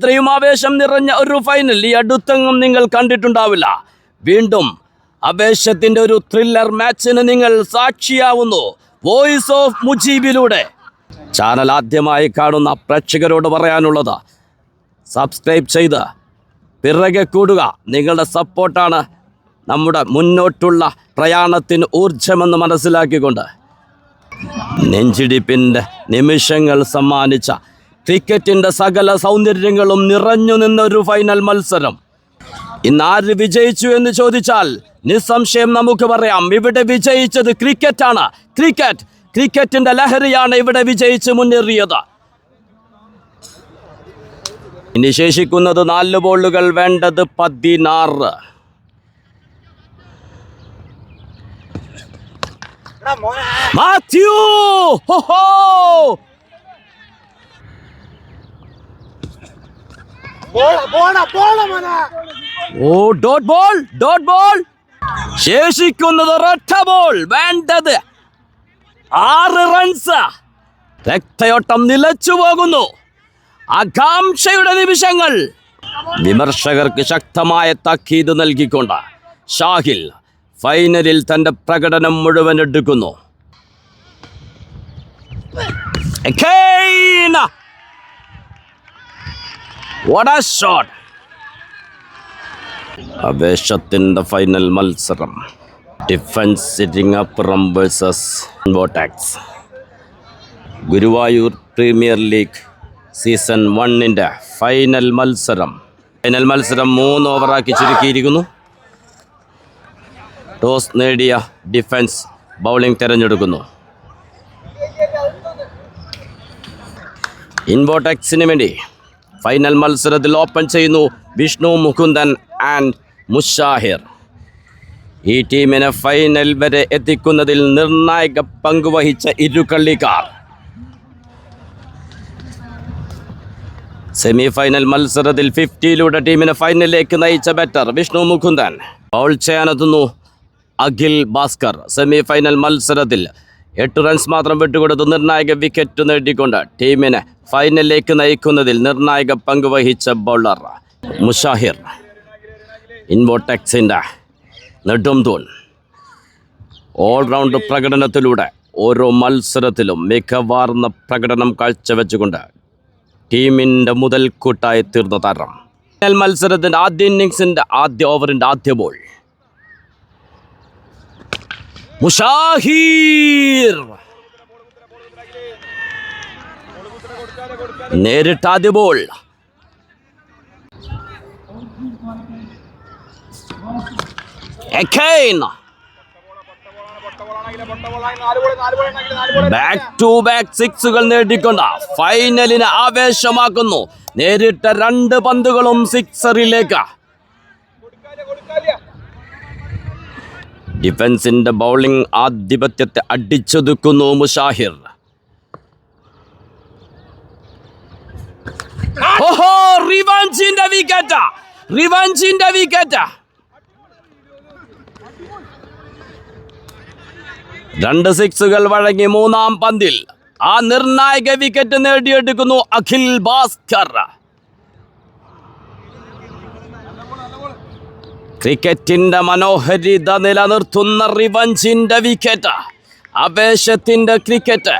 ഇത്രയും ആവേശം നിറഞ്ഞ ഒരു ഫൈനൽ ഈ അടുത്തെങ്ങും നിങ്ങൾ കണ്ടിട്ടുണ്ടാവില്ല. വീണ്ടും ആവേശത്തിന്റെ ഒരു ത്രില്ലർ മാച്ചിന് നിങ്ങൾ സാക്ഷിയാവുന്നു വോയിസ് ഓഫ് മുജീബിലൂടെ. ചാനൽ ആദ്യമായി കാണുന്ന പ്രേക്ഷകരോട് പറയാനുള്ളത്, സബ്സ്ക്രൈബ് ചെയ്ത് പിറകെ കൂടുക. നിങ്ങളുടെ സപ്പോർട്ടാണ് നമ്മുടെ മുന്നോട്ടുള്ള പ്രയാണത്തിന് ഊർജമെന്ന് മനസ്സിലാക്കിക്കൊണ്ട് നെഞ്ചിടിപ്പിൻ്റെ നിമിഷങ്ങൾ സമ്മാനിച്ച ക്രിക്കറ്റിൻ്റെ സകല സൗന്ദര്യങ്ങളും നിറഞ്ഞു നിന്നൊരു ഫൈനൽ മത്സരം. ഇന്ന് ആര് വിജയിച്ചു എന്ന് ചോദിച്ചാൽ നിസ്സംശയം നമുക്ക് പറയാം, ഇവിടെ വിജയിച്ചത് ക്രിക്കറ്റാണ്. ക്രിക്കറ്റിൻ്റെ ലഹരിയാണ് ഇവിടെ വിജയിച്ച് മുന്നേറിയത്. ഇനി ശേഷിക്കുന്നത് 4 ബോളുകൾ, വേണ്ടത് 16. Mathew dot ball. ശേഷിക്കുന്നത് ഒരൊറ്റ ബോൾ, വേണ്ടത് 6 റൺസ്. രക്തയോട്ടം നിലച്ചു പോകുന്നു. ആകാംക്ഷയുടെ നിമിഷങ്ങൾ. വിമർശകർക്ക് ശക്തമായ താക്കീത് നൽകിക്കൊണ്ട് ഷാഹിൽ ഫൈനലിൽ തൻ്റെ പ്രകടനം മുഴുവൻ എടുക്കുന്നു. ആവേശത്തിൻ്റെ ഫൈനൽ മത്സരം. ഡിഫൻസ് സിറ്റിംഗപ്പുറം വേഴ്സസ് വോട്ടാക്സ്. Guruvayur premier league season 1 final മത്സരം 3 ഓവറാക്കി ചുരുക്കിയിരിക്കുന്നു. ടോസ് നേടിയ ഡിഫൻസ് ബൗളിംഗ് തിരഞ്ഞെടുക്കുന്നു. ഇൻവോടെക്സിന് വേണ്ടി ഫൈനൽ മത്സരത്തിൽ ഓപ്പൺ ചെയ്യുന്നു വിഷ്ണു മുകുന്ദൻ ആൻഡ് മുഷാഹിർ. ഈ ടീമിനെ ഫൈനൽ വരെ എത്തിക്കുന്നതിൽ നിർണായക പങ്കുവഹിച്ച ഇരു കളിക്കാർ. സെമി ഫൈനൽ മത്സരത്തിൽ 50-ലൂടെ ടീമിനെ ഫൈനലിലേക്ക് നയിച്ച ബാറ്റർ വിഷ്ണു മുകുന്ദൻ. ബൗൾ ചെയ്യാനെത്തുന്നു അഖിൽ ഭാസ്കർ. സെമി ഫൈനൽ മത്സരത്തിൽ 8 റൺസ് മാത്രം വിട്ടുകൊടുത്ത് നിർണായക വിക്കറ്റ് നേടിക്കൊണ്ട് ടീമിനെ ഫൈനലിലേക്ക് നയിക്കുന്നതിൽ നിർണായക പങ്കുവഹിച്ച ബൗളർ മുഷാഹിർ. ഇൻവോടെക്സിൻ്റെ നെടുംതൂൺ. ഓൾറൗണ്ട് പ്രകടനത്തിലൂടെ ഓരോ മത്സരത്തിലും മികവാർന്ന പ്രകടനം കാഴ്ചവെച്ചുകൊണ്ട് ടീമിൻ്റെ മുതൽക്കൂട്ടായി തീർന്ന താരം. ഫൈനൽ മത്സരത്തിൻ്റെ ആദ്യ ഇന്നിങ്സിൻ്റെ ആദ്യ ഓവറിൻ്റെ ആദ്യ ബോൾ. മുഷാഹിർ നേരിട്ട് ആദ്യ ബോൾ. ബാക്ക് ടു ബാക്ക് സിക്സുകൾ നേടിക്കൊണ്ട് ഫൈനലിനെ ആവേശമാക്കുന്നു. നേരിട്ട 2 പന്തുകളും സിക്സറിലേക്ക്. ഡിഫൻസിന്റെ ബൗളിംഗ് ആധിപത്യത്തെ അടിച്ചൊതുക്കുന്നു മുഷാഹിർ. റിവഞ്ചിന്റെ വിക്കറ്റ്. 2 സിക്സുകൾ വഴങ്ങി 3-ാം പന്തിൽ ആ നിർണായക വിക്കറ്റ് നേടിയെടുക്കുന്നു അഖിൽ ഭാസ്കർ. ക്രിക്കറ്റിന്റെ മനോഹരിത നിലനിർത്തുന്ന റിവഞ്ചിന്റെ വിക്കറ്റ്. ആവേശത്തിന്റെ ക്രിക്കറ്റ്.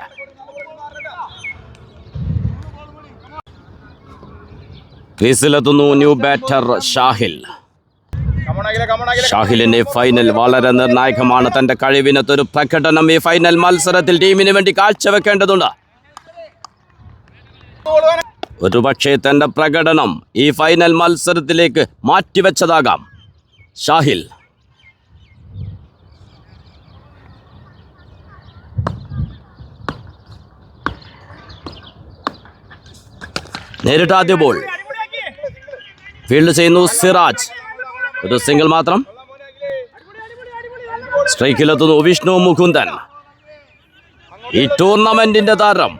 ക്രീസിലെത്തുന്നു ന്യൂ ബാറ്റർ ഷാഹിൽ. ഷാഹിലിന്റെ ഫൈനൽ വളരെ നിർണായകമാണ്. തന്റെ കഴിവിനൊത്തൊരു പ്രകടനം ഈ ഫൈനൽ മത്സരത്തിൽ ടീമിന് വേണ്ടി കാഴ്ചവെക്കേണ്ടതുണ്ട്. ഒരുപക്ഷെ തന്റെ പ്രകടനം ഈ ഫൈനൽ മത്സരത്തിലേക്ക് മാറ്റിവെച്ചതാകാം ഷാഹിൽ. നേരിട്ട് ആദ്യ ബോൾ. ഫീൽഡ് ചെയ്യുന്നു സിറാജ്. ഒരു സിംഗിൾ മാത്രം. സ്ട്രൈക്കിലെത്തുന്നു വിഷ്ണു മുകുന്ദൻ. ഈ ടൂർണമെന്റിന്റെ താരം,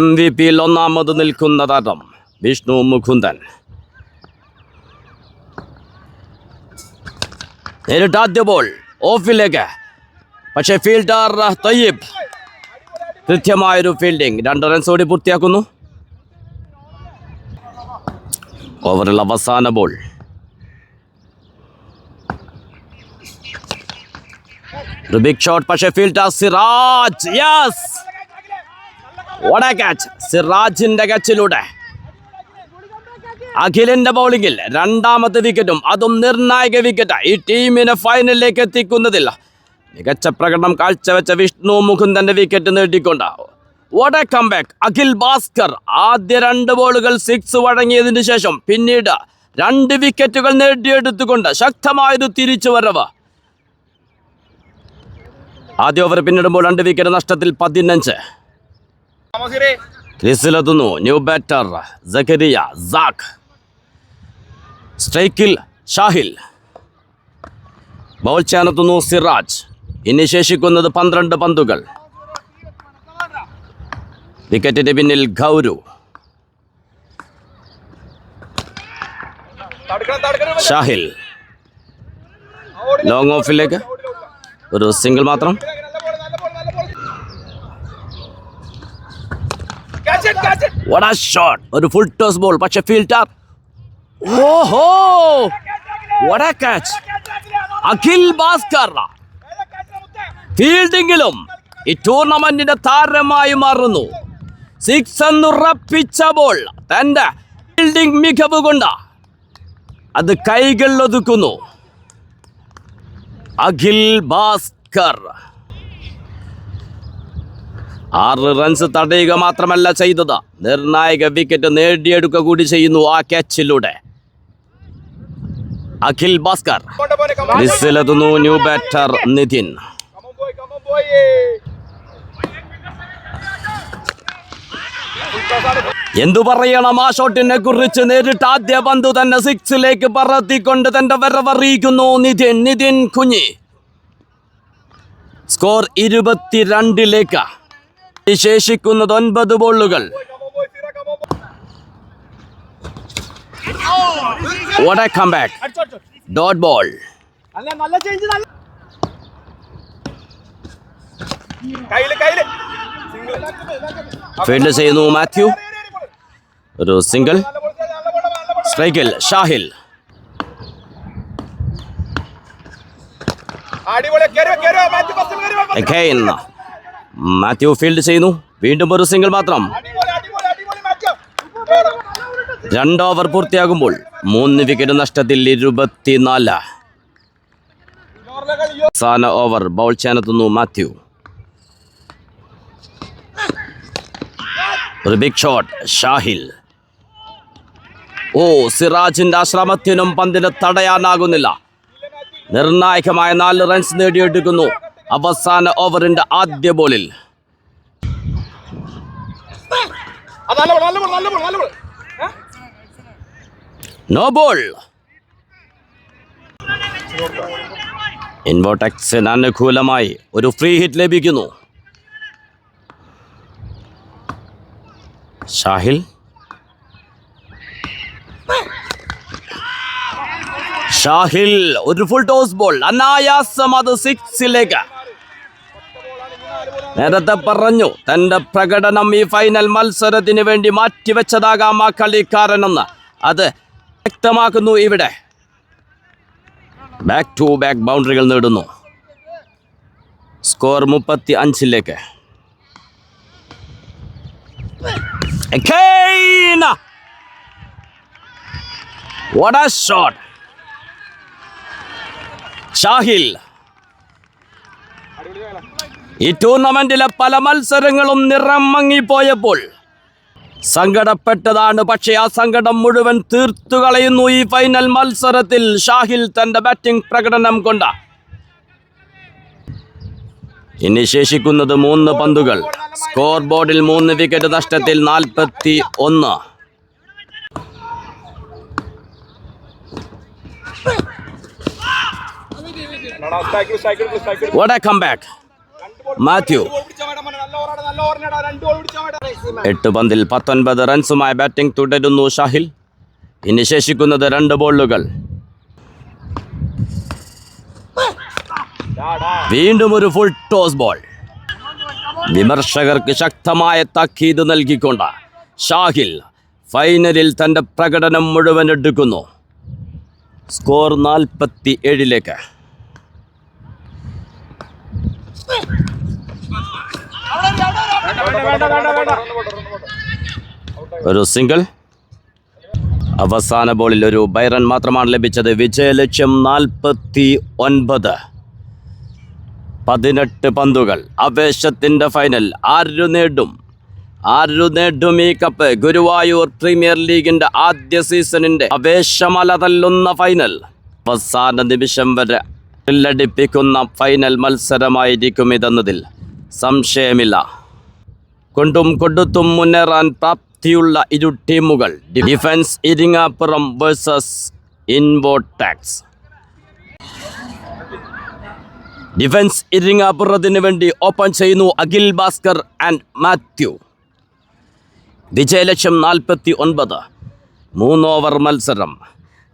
MVP-യിൽ 1ാമത് നിൽക്കുന്ന താരം വിഷ്ണു മുകുന്ദൻ. നേരിട്ട് ആദ്യ ബോൾ ഓഫിലേക്ക്. പക്ഷേ ഫീൽഡർ തയ്യിബ് കൃത്യമായൊരു ഫീൽഡിംഗ്. 2 റൺസ് ഓടി പൂർത്തിയാക്കുന്നു. ഓവറിൽ അവസാന ബോൾ. ഒരു ബിഗ് ഷോട്ട്, പക്ഷേ fielder Siraj. Yes, what a catch! സിറാജിന്റെ ക്യാച്ചിലൂടെ അഖിലിന്റെ ബൗളിംഗിൽ രണ്ടാമത്തെ വിക്കറ്റും, അതും നിർണായക വിക്കറ്റ്, ഈ ടീമിനെ ഫൈനലിലേക്ക് എത്തിക്കുന്നതിൽ മികച്ച പ്രകടനം കാഴ്ചവെച്ച വിഷ്ണു മുകുന്ദന്റെ വിക്കറ്റ് നേടിക്കൊണ്ട് what a comeback! Akhil Bhaskar ആദ്യ 2 ബോളുകൾ 6 വഴങ്ങിയതിനു ശേഷം പിന്നീട് 2 വിക്കറ്റുകൾ നേടിയെടുത്തുകൊണ്ട് ശക്തമായൊരു തിരിച്ചുവരവ്. ആദ്യ ഓവർ പിന്നിടുമ്പോൾ 2 വിക്കറ്റ് നഷ്ടത്തിൽ 15. ക്രീസിലെത്തുന്നു ന്യൂ ബാറ്റർ സക്കരിയ സാക്ക്. സ്ട്രൈക്കിൽ ഷാഹിൽ. ബൗൾ ചെയ്യാനെത്തുന്നു സിറാജ്. ഇനി ശേഷിക്കുന്നത് 12 പന്തുകൾ. വിക്കറ്റിന്റെ പിന്നിൽ ഗൗരു. ഷാഹിൽ ലോങ് ഓഫിലേക്ക് ഒരു സിംഗിൾ മാത്രം. What a shot! ഒരു ഫുൾ ടോസ് ബോൾ, പക്ഷെ ഫീൽഡർ. ഓഹോ, what a catch! Akhil Bhaskar ഫീൽഡിങ്ങിലും ഈ ടൂർണമെന്റിന്റെ താരമായി മാറുന്നു. 6 എന്നുറപ്പിച്ച ബോൾ തന്റെ ഫീൽഡിംഗ് മികവ് കൊണ്ട് അത് കൈകളിൽ ഒതുക്കുന്നു അഖിൽ ഭാസ്കർ. 6 റൺസ് തടയുക മാത്രമല്ല ചെയ്തത്, നിർണായക വിക്കറ്റ് നേടിയെടുക്കുക കൂടി ചെയ്യുന്നു ആ ക്യാച്ചിലൂടെ. അഖിൽ ഭാസ്കർ. ക്രീസിലെത്തുന്നു ന്യൂ ബാറ്റർ നിതിൻ. എന്തു പറയണം ആ ഷോട്ടിനെ കുറിച്ച്! നേരിട്ട് ആദ്യ പന്ത് തന്നെ 6ലേക്ക് പറത്തിക്കൊണ്ട് തന്റെ വരവറിയിക്കുന്നു നിതിൻ കുഞ്ഞി. സ്കോർ 22ലേക്ക്. ശേഷിക്കുന്നത് 9 ബോളുകൾ. What a comeback! Dot ball. Field ചെയ്യുന്നു മാത്യു. ഒരു സിംഗിൾ. സ്ട്രൈക്കിൽ ഷാഹിൽ. മാത്യു ഫീൽഡ് ചെയ്യുന്നു. വീണ്ടും ഒരു സിംഗിൾ മാത്രം. 2 ഓവർ പൂർത്തിയാകുമ്പോൾ 3 വിക്കറ്റ് നഷ്ടത്തിൽ 24. അവസാന ഓവർ ബൗൾ ചെയ്യാനെത്തുന്നു മാത്യു. ഒരു ബിഗ് ഷോട്ട് ഷാഹിൽ. സിറാജിന്റെ ആശ്രമത്തിനും പന്തിന് തടയാനാകുന്നില്ല. നിർണായകമായ 4 റൺസ് നേടിയെടുക്കുന്നു അവസാന ഓവറിന്റെ ആദ്യ ബോളിൽ. No ball. ഇൻവോടെക്സിന് അനുകൂലമായി ഒരു ഫ്രീ ഹിറ്റ് ലഭിക്കുന്നു. ഷാഹിൽ. ഒരു ഫുൾ ടോസ് ബോൾ, അനായാസം അത് 6ലേക്ക്. നേരത്തെ പറഞ്ഞു തന്റെ പ്രകടനം ഈ ഫൈനൽ മത്സരത്തിന് വേണ്ടി മാറ്റിവെച്ചതാകാം ആ കളിക്കാരനെന്ന്. അത് വ്യക്തമാക്കുന്നു ഇവിടെ. ബാക്ക് ടു ബാക്ക് ബൗണ്ടറികൾ നേടുന്നു. സ്കോർ 35ലേക്ക്. What a shot! ഷാഹിൽ. ഈ ടൂർണമെന്റിലെ പല മത്സരങ്ങളും നിറം മങ്ങിപ്പോയപ്പോൾ സങ്കടപ്പെട്ടതാണ്. പക്ഷേ ആ സങ്കടം മുഴുവൻ തീർത്തു കളയുന്നു ഈ ഫൈനൽ മത്സരത്തിൽ ഷാഹിൽ തന്റെ ബാറ്റിംഗ് പ്രകടനം കൊണ്ട്. ഇനി ശേഷിക്കുന്നത് 3 പന്തുകൾ. സ്കോർ ബോർഡിൽ 3 വിക്കറ്റ് നഷ്ടത്തിൽ 41. What a comeback! മാത്യു. 8 പന്തിൽ 19 റൺസുമായി ബാറ്റിംഗ് തുടരുന്നു ഷാഹിൽ. ഇനി ശേഷിക്കുന്നത് 2 ബോളുകൾ. വീണ്ടും ഒരു ഫുൾ ടോസ് ബോൾ. വിമർശകർക്ക് ശക്തമായ താക്കീത് നൽകിക്കൊണ്ട് ഷാഹിൽ ഫൈനലിൽ തൻ്റെ പ്രകടനം മുഴുവൻ എടുക്കുന്നു. സ്കോർ 47. ഒരു സിംഗിൾ. അവസാന ബോളിൽ ഒരു ബൈറൺ മാത്രമാണ് ലഭിച്ചത്. വിജയലക്ഷ്യം 49. 18 പന്തുകൾ. ആവേശത്തിൻ്റെ ഫൈനൽ. ആരു നേടും ഈ കപ്പ്? ഗുരുവായൂർ പ്രീമിയർ ലീഗിൻ്റെ ആദ്യ സീസണിൻ്റെ ആവേശമല തല്ലുന്ന ഫൈനൽ. അവസാന നിമിഷം വരെ ിക്കുന്ന ഫൈനൽ മത്സരമായിരിക്കും ഇതെന്നതിൽ സംശയമില്ല. കൊണ്ടും കൊടുത്തും മുന്നേറാൻ പ്രാപ്തിയുള്ള ഇരു ടീമുകൾ. ഡിഫൻസ് ഇരിങ്ങാപ്പുറം വേഴ്സസ് ഇൻവോടാക്സ്. ഡിഫൻസ് ഇരിങ്ങാപ്പുറത്തിന് വേണ്ടി ഓപ്പൺ ചെയ്യുന്നു അഖിൽ ഭാസ്കർ ആൻഡ് മാത്യു. വിജയലക്ഷ്യം 49. 3 ഓവർ മത്സരം.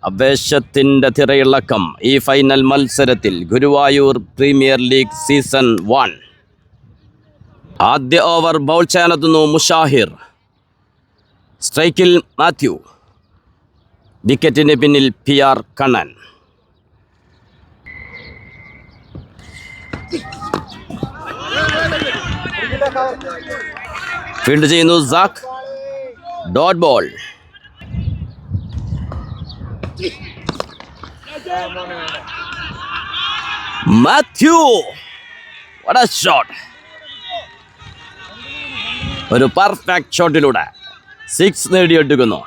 ആവേശത്തിൻ്റെ തിരയിളക്കം ഈ ഫൈനൽ മത്സരത്തിൽ. Guruvayur premier league season 1. ആദ്യ ഓവർ ബൗൾ ചെയ്യാനെത്തുന്നു മുഷാഹിർ. സ്ട്രൈക്കിൽ മാത്യു. വിക്കറ്റിന് പിന്നിൽ PR കണ്ണൻ. ഫീൽഡ് ചെയ്യുന്നു സാക്ക്. Dot ball. Mathew, what a shot. ഒരു പെർഫെക്റ്റ് ഷോട്ടിലൂടെ 6 നേടിയെടുക്കുന്നു.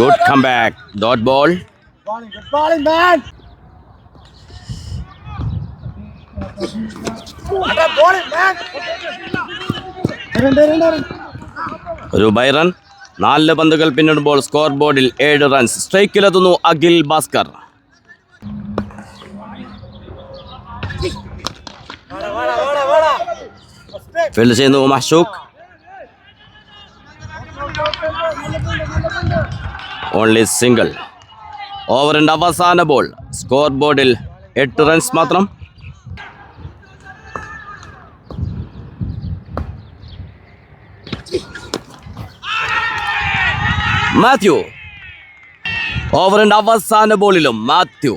Good comeback. Dot ball. ഒരു ബൈറൺ. 4 പന്തുകൾ പിന്നിടുമ്പോൾ സ്കോർ ബോർഡിൽ 7 റൺസ്. സ്ട്രൈക്കിലെത്തുന്നു അഖിൽ ഭാസ്കർ. ഫീൽഡ് ചെയ്യുന്നു മഹ്ഷൂഖ്. Only single. ഓവറിൻ്റെ അവസാന ബോൾ. സ്കോർ ബോർഡിൽ 8 റൺസ് മാത്രം. മാത്യു. ഓവറിൻ്റെ അവസാന ബോളിലും മാത്യു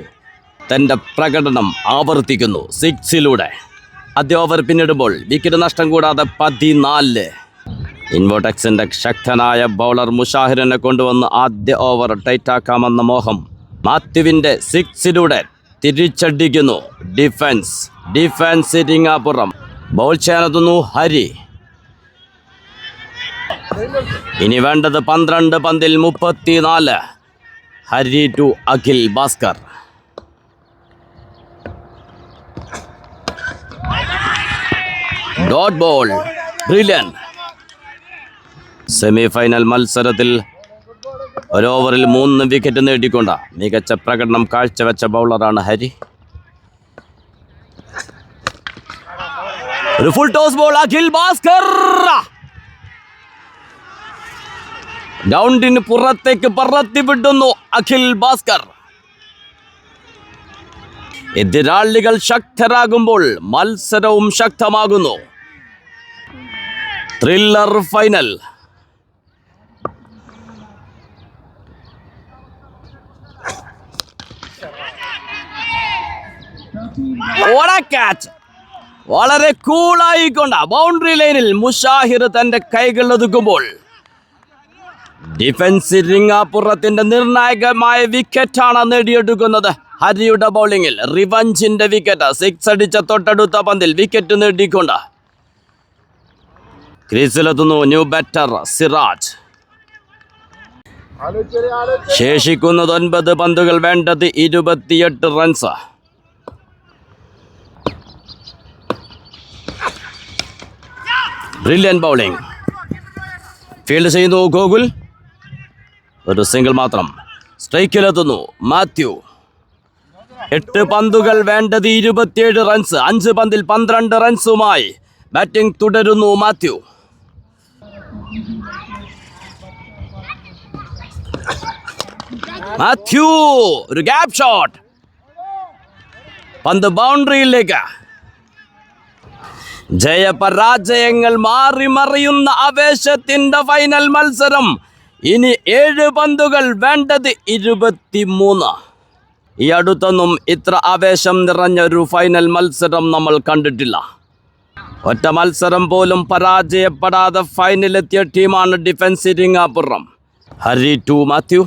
തൻ്റെ പ്രകടനം ആവർത്തിക്കുന്നു 6ലൂടെ. ആദ്യ ഓവർ പിന്നിടുമ്പോൾ വിക്കറ്റ് നഷ്ടം കൂടാതെ 14. ഇൻവോടെക്സിൻ്റെ ശക്തനായ ബൗളർ മുഷാഹിറിനെ കൊണ്ടുവന്ന് ആദ്യ ഓവർ ടൈറ്റാക്കാമെന്ന മോഹം. മാത്യുവിൻ്റെ 6ലൂടെ തിരിച്ചടിക്കുന്നു ഡിഫൻസ് ഇരിങ്ങാപ്പുറം. ബൗൾ ചെയ്യാനെത്തുന്നു ഹരി. ഇനി വേണ്ടത് 12 പന്തിൽ 34. Hari to Akhil Bhaskar. Dot ball. Brilliant. Semi final മത്സരത്തിൽ ഒരു ഓവറിൽ 3 വിക്കറ്റ് നേടിക്കൊണ്ട മികച്ച പ്രകടനം കാഴ്ചവെച്ച ബൗളറാണ് ഹരി. ഒരു full toss ball. Akhil Bhaskar ഗ്രൗണ്ടിന് പുറത്തേക്ക് പറത്തി വിടുന്നു അഖിൽ ഭാസ്കർ. എതിരാളികൾ ശക്തരാകുമ്പോൾ മത്സരവും ശക്തമാകുന്നു. Thriller final. വളരെ കൂളായിക്കൊണ്ട ബൗണ്ടറി ലൈനിൽ മുഷാഹിർ തന്റെ കൈകൾ ഒതുക്കുമ്പോൾ ഡിഫൻസ് ഇരിങ്ങാപ്പുറത്തിന്റെ നിർണായകമായ വിക്കറ്റാണ് നേടിയെടുക്കുന്നത്. ഹരിയുടെ ബൗളിങ്ങിൽ റിവഞ്ചിന്റെ വിക്കറ്റ്. 6 അടിച്ച തൊട്ടടുത്ത പന്തിൽ വിക്കറ്റ് നേടിക്കൊണ്ട് ക്രീസിലെത്തുന്നു ന്യൂ ബാറ്റർ സിറാജ്. ശേഷിക്കുന്നത് 9 പന്തുകൾ. വേണ്ടത് 28 റൺസ്. Brilliant bowling. ഫീൽഡ് ചെയ്യുന്നു ഗോകുൽ. ഒരു സിംഗിൾ മാത്രം. സ്ട്രൈക്കിലെത്തുന്നു മാത്യു. 8 പന്തുകൾ. വേണ്ടത് 27 റൺസ്. 5 പന്തിൽ 12 റൺസുമായി ബാറ്റിംഗ് തുടരുന്നു മാത്യു. ഒരു ഗ്യാപ്പ് ഷോട്ട്. പന്ത് ബൗണ്ടറിയിലേക്ക്. ജയപരാജയങ്ങൾ മാറി മറിയുന്ന ആവേശത്തിന്റെ ഫൈനൽ മത്സരം. ഇനി 7 പന്തുകൾ, വേണ്ടത് 23. ഈ അടുത്തൊന്നും ഇത്ര ആവേശം നിറഞ്ഞ ഒരു ഫൈനൽ മത്സരം നമ്മൾ കണ്ടിട്ടില്ല. ഒറ്റ മത്സരം പോലും പരാജയപ്പെടാതെ ഫൈനലെത്തിയ ടീമാണ് ഡിഫൻസ് ഇരിങ്ങാപ്പുറം. ഹരി ടു മാത്യു.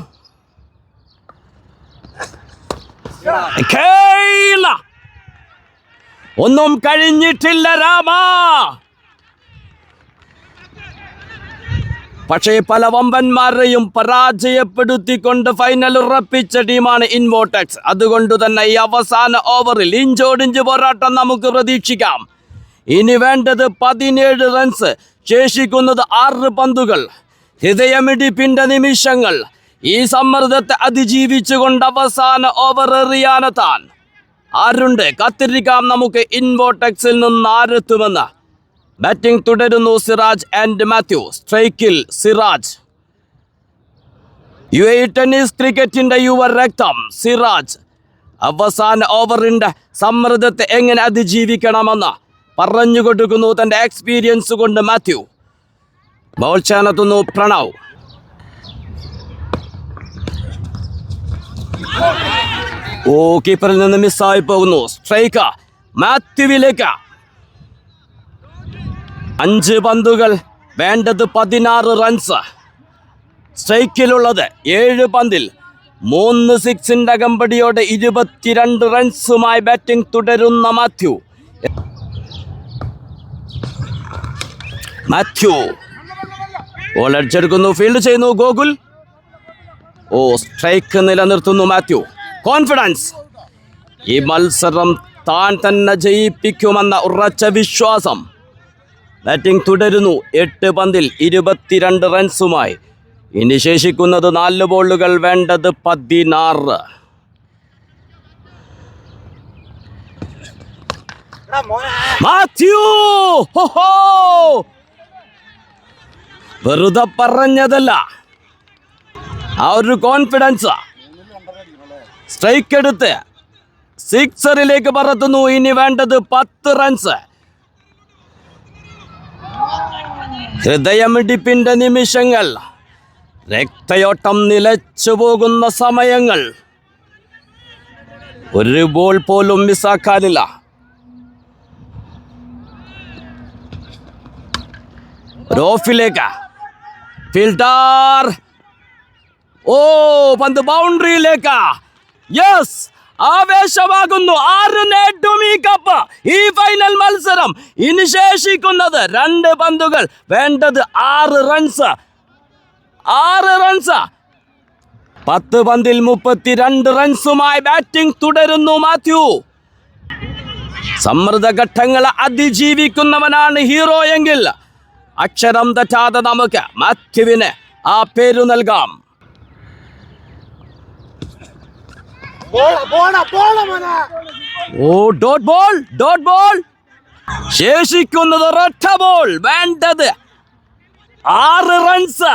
ഒന്നും കഴിഞ്ഞിട്ടില്ല രാമ. പക്ഷേ പല വമ്പന്മാരെയും പരാജയപ്പെടുത്തിക്കൊണ്ട് ഫൈനൽ ഉറപ്പിച്ച ടീമാണ് ഇൻവോടെക്സ്. അതുകൊണ്ട് തന്നെ ഈ അവസാന ഓവറിൽ ഇഞ്ചോടിഞ്ച് പോരാട്ടം നമുക്ക് പ്രതീക്ഷിക്കാം. ഇനി വേണ്ടത് 17 റൺസ്, ശേഷിക്കുന്നത് 6 പന്തുകൾ. ഹൃദയമിടിപ്പിന്റെ നിമിഷങ്ങൾ. ഈ സമ്മർദ്ദത്തെ അതിജീവിച്ചുകൊണ്ട് അവസാന ഓവർ എറിയാനെത്താൻ ആരുണ്ട്? കാത്തിരിക്കാം നമുക്ക് ഇൻവോടെക്സിൽ നിന്ന് ആരെത്തുമെന്ന്. ബാറ്റിംഗ് തുടരുന്നു സിറാജ് ആൻഡ് മാത്യു. സ്ട്രൈക്കിൽ സിറാജ്. UAE ടെന്നീസ് ക്രിക്കറ്റിന്റെ യുവരക്തം സിറാജ്. അവസാന ഓവറിന്റെ സമ്മർദ്ദത്തെ എങ്ങനെ അതിജീവിക്കണമെന്ന് പറഞ്ഞു കൊടുക്കുന്നു തന്റെ എക്സ്പീരിയൻസ് കൊണ്ട് മാത്യു. ബൗൾ ചെയ്യാനെത്തുന്നു പ്രണവ്. കീപ്പറിൽ നിന്ന് മിസ്സായി പോകുന്നു. സ്ട്രൈക്ക് മാത്യുവിലേക്ക്. 5 പന്തുകൾ, വേണ്ടത് 16 റൺസ്. സ്ട്രൈക്കിലുള്ളത് 7 പന്തിൽ 3 സിക്സിന്റെ അകമ്പടിയോടെ 22 റൺസുമായി ബാറ്റിംഗ് തുടരുന്ന മാത്യു. ബോൾ അടിച്ചെടുക്കുന്നു, ഫീൽഡ് ചെയ്യുന്നു ഗോകുൽ. സ്ട്രൈക്ക് നിലനിർത്തുന്നു മാത്യു. കോൺഫിഡൻസ്. ഈ മത്സരം താൻ തന്നെ ജയിപ്പിക്കുമെന്ന ഉറച്ച വിശ്വാസം. ബാറ്റിംഗ് തുടരുന്നു. 8 പന്തിൽ 22 റൺസുമായി. ഇനി ശേഷിക്കുന്നത് 4 ബോളുകൾ, വേണ്ടത് 16. മാത്യു വെറുതെ പറഞ്ഞതല്ല, ആ ഒരു കോൺഫിഡൻസ്. സ്ട്രൈക്ക് എടുത്ത് സിക്സറിലേക്ക് പറത്തുന്നു. ഇനി വേണ്ടത് 10 റൺസ്. ഹൃദയമിടിപ്പിന്റെ നിമിഷങ്ങൾ, രക്തയോട്ടം നിലച്ചു പോകുന്ന സമയങ്ങൾ. ഒരു ബോൾ പോലും മിസ്സാക്കാനില്ല. ഓഫിലേക്ക് ഫീൽഡർ. പന്ത് ബൗണ്ടറിയിലേക്ക്. യെസ്, ആവേശമാകുന്നു. 6 നേടും ഈ കപ്പ്, ഈ ഫൈനൽ മത്സരം. ഇനി ശേഷിക്കുന്നത് 2 പന്തുകൾ, വേണ്ടത് 6 റൺസ്. 6 റൺസ്. 10 പന്തിൽ 32 റൺസുമായി ബാറ്റിംഗ് തുടരുന്നു മാത്യു. സമ്മർദ്ദ ഘട്ടങ്ങളെ അതിജീവിക്കുന്നവനാണ് ഹീറോ എങ്കിൽ അക്ഷരം തെറ്റാതെ നമുക്ക് മാത്യുവിന് ആ പേരു നൽകാം. Dot ball, dot ball. ശേഷിക്കുന്നത് ഒരൊറ്റ ബോൾ, വേണ്ടത് 6 റൺസ്.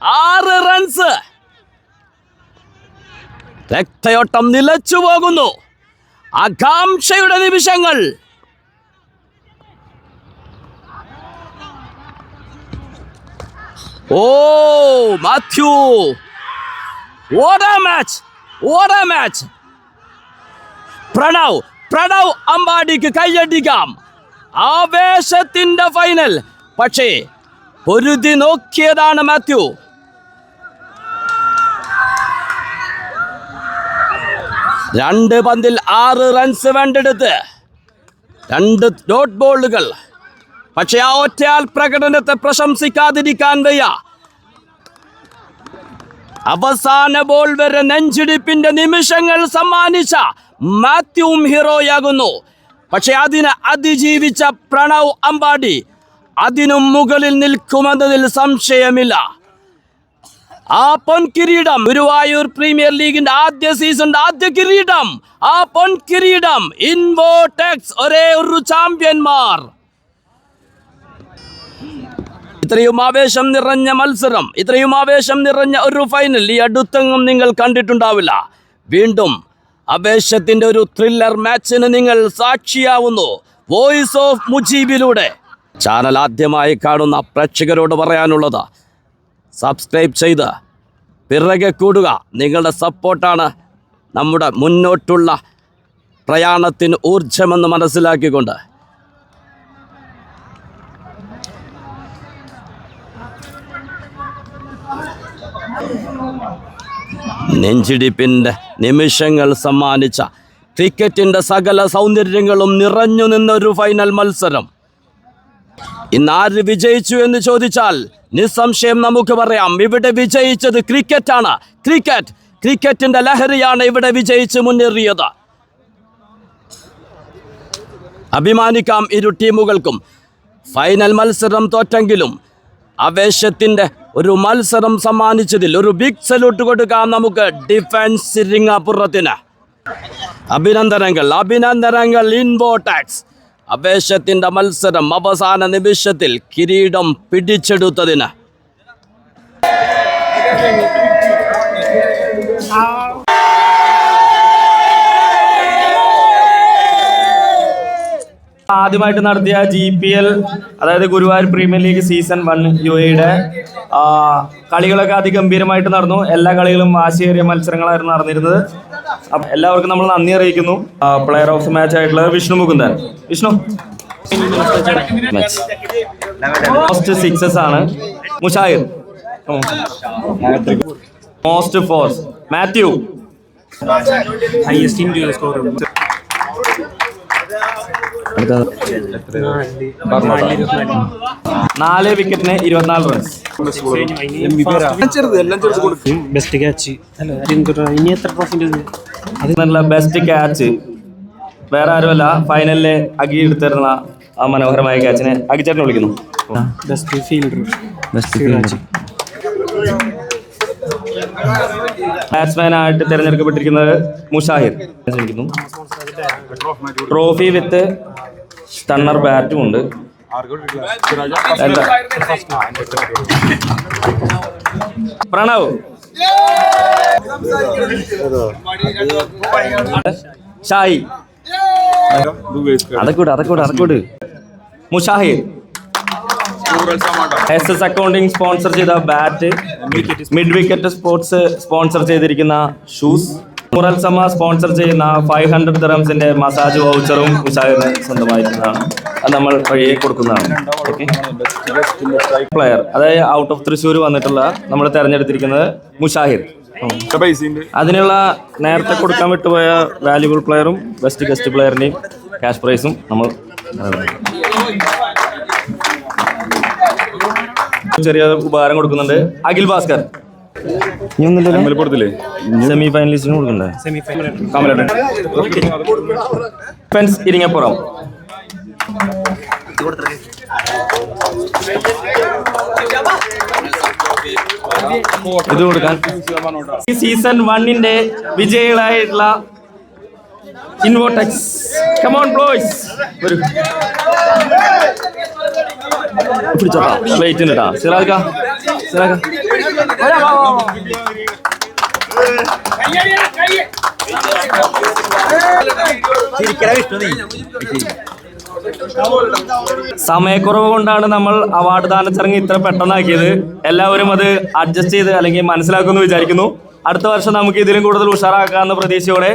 6 റൺസ്. രക്തയോട്ടം നിലച്ചു പോകുന്നു. ആകാംക്ഷയുടെ നിമിഷങ്ങൾ. Mathew, what a match, what a match. Pranav അമ്പാടിക്ക് കൈയടിക്കാം. ആവേശത്തിന്റെ ഫൈനൽ. പക്ഷേ പൊരുതി നോക്കിയതാണ് മാത്യു. രണ്ട് പന്തിൽ 6 റൺസ് വേണ്ടെടുത്ത് 2 ഡോട്ട് ബോളുകൾ. പക്ഷേ ആ ഒറ്റയാൾ പ്രകടനത്തെ പ്രശംസിക്കാതിരിക്കാൻ വയ്യ. അവസാന ബോൾ വരെ നെഞ്ചിടിപ്പിന്റെ നിമിഷങ്ങൾ സമ്മാനിച്ച മാത്യുവും ഹീറോയാകുന്നു. പക്ഷെ അതിനെ അതിജീവിച്ച പ്രണവ് അമ്പാടി അതിനും മുകളിൽ നിൽക്കുമെന്നതിൽ സംശയമില്ല. ആ പൊൻകിരീടം, ഗുരുവായൂർ പ്രീമിയർ ലീഗിന്റെ ആദ്യ സീസണിന്റെ ആദ്യ കിരീടം, ആ പൊൻകിരീടം ഇൻവോടെക്സ് ഒരേ ഒരു ചാമ്പ്യന്മാർ. ഇത്രയും ആവേശം നിറഞ്ഞ മത്സരം, ഇത്രയും ആവേശം നിറഞ്ഞ ഒരു ഫൈനൽ ഈ അടുത്തെങ്ങും നിങ്ങൾ കണ്ടിട്ടുണ്ടാവില്ല. വീണ്ടും ആവേശത്തിന്റെ ഒരു ത്രില്ലർ മാച്ചിന് നിങ്ങൾ സാക്ഷിയാവുന്നു. വോയിസ് ഓഫ് മുജീബിലൂടെ. ചാനൽ ആദ്യമായി കാണുന്ന പ്രേക്ഷകരോട് പറയാനുള്ളത്, സബ്സ്ക്രൈബ് ചെയ്ത് പിറകെ കൂടുക. നിങ്ങളുടെ സപ്പോർട്ടാണ് നമ്മുടെ മുന്നോട്ടുള്ള പ്രയാണത്തിന് ഊർജമെന്ന് മനസ്സിലാക്കിക്കൊണ്ട് നെഞ്ചിടിപ്പിൻ്റെ നിമിഷങ്ങൾ സമ്മാനിച്ച ക്രിക്കറ്റിൻ്റെ സകല സൗന്ദര്യങ്ങളും നിറഞ്ഞു നിന്നൊരു ഫൈനൽ മത്സരം. ഇന്ന് ആര് വിജയിച്ചു എന്ന് ചോദിച്ചാൽ നിസ്സംശയം നമുക്ക് പറയാം, ഇവിടെ വിജയിച്ചത് ക്രിക്കറ്റാണ്. ക്രിക്കറ്റിൻ്റെ ലഹരിയാണ് ഇവിടെ വിജയിച്ച് മുന്നേറിയത്. അഭിമാനിക്കാം ഇരു ടീമുകൾക്കും. ഫൈനൽ മത്സരം തോറ്റെങ്കിലും ആവേശത്തിൻ്റെ ഒരു മത്സരം സമ്മാനിച്ചതിൽ ഒരു ബിഗ് സല്യൂട്ട് കൊടുക്കാം നമുക്ക് ഡിഫൻസ് റിംഗാപുറത്തിന്. അഭിനന്ദനങ്ങൾ ഇൻവോട്ടാക്സ്. ആവേശത്തിൻ്റെ മത്സരം അവസാന നിമിഷത്തിൽ കിരീടം പിടിച്ചെടുത്തതിന്. ആദ്യമായിട്ട് നടത്തിയ GPL, അതായത് Guruvayur premier league season 1 UAE കളികളൊക്കെ അതിഗംഭീരമായിട്ട് നടന്നു. എല്ലാ കളികളും വാശിയേറിയ മത്സരങ്ങളായിരുന്നു നടന്നിരുന്നത്. എല്ലാവർക്കും നമ്മൾ നന്ദി അറിയിക്കുന്നു. പ്ലെയർ ഓഫ് ദി മാച്ച് ആയിട്ടുള്ള വിഷ്ണു മുകുന്ദൻ. വിഷ്ണു മോസ്റ്റ് സിക്സസ് ആണ്. Mushahir most fours. Mathew highest individual score 4 വിക്കറ്റിന് 24 റൺസ്. best catch ഇനി എത്ര ട്രോഫി അതിനുള്ള ബെസ്റ്റ് ക്യാച്ച് വേറെ ആരുമല്ല, ഫൈനലിലെ അഗി എടുത്തിരുന്ന ആ മനോഹരമായ ക്യാച്ചിനെ അഗിച്ചേട്ടനെ വിളിക്കുന്നു. best fielder ബാറ്റ്സ്മാനായിട്ട് തിരഞ്ഞെടുക്കപ്പെട്ടിരിക്കുന്നത് മുഷാഹിർ. ട്രോഫി വിത്ത് സ്റ്റണ്ണർ ബാറ്റും ഉണ്ട്. പ്രണവ്, ഷായി, അതൊക്കെ മുഷാഹിർ. SS അക്കൗണ്ടിങ് സ്പോൺസർ ചെയ്ത bat, mid wicket sports sponsor ചെയ്തിരിക്കുന്ന ഷൂസ്, മുറൽ സമ സ്പോൺസർ ചെയ്യുന്ന 500 ദിറംസിന്റെ മസാജ് വൗച്ചറും മുഷാഹിറിന് സ്വന്തമായിരിക്കുന്നതാണ്. അത് നമ്മൾ വഴിയെ കൊടുക്കുന്നതാണ്. പ്ലെയർ, അതായത് ഔട്ട് ഓഫ് തൃശ്ശൂർ വന്നിട്ടുള്ള നമ്മൾ തിരഞ്ഞെടുത്തിരിക്കുന്നത് മുഷാഹിർ. അതിനുള്ള നേരത്തെ കൊടുക്കാൻ വിട്ടുപോയ വാല്യുബിൾ പ്ലെയറും ബെസ്റ്റ് ഗസ്റ്റ് പ്ലെയറിന്റെയും ക്യാഷ് പ്രൈസും നമ്മൾ ചെറിയ ഉപഹാരം കൊടുക്കുന്നുണ്ട്. അഖിൽ ഭാസ്കർ സെമി ഫൈനലിസ്റ്റിന് കൊടുക്കണ്ടേ? ഡിഫൻസ് ഇരിങ്ങപ്പുറം. ഇത് കൊടുക്കാൻ ഈ സീസൺ 1 വിജയികളായിട്ടുള്ള ഇൻവോടെക്സ്. കം ഓൺ ബോയ്സ്, പിടിച്ചോട്ടാ, വെയിറ്റ് ഉണ്ടാ. സിറാക്ക സമയക്കുറവ് കൊണ്ടാണ് നമ്മൾ അവാർഡ് ദാന ചടങ്ങ് ഇത്ര പെട്ടെന്നാക്കിയത്. എല്ലാവരും അത് അഡ്ജസ്റ്റ് ചെയ്ത് അല്ലെങ്കിൽ മനസ്സിലാക്കുമെന്ന് വിചാരിക്കുന്നു. അടുത്ത വർഷം നമുക്ക് ഇതിലും കൂടുതൽ ഉഷാറാക്കാവുന്ന പ്രതീക്ഷയോടെ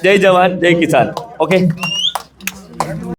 ജയ് ജവാൻ ജയ് കിസാൻ. ഓക്കെ.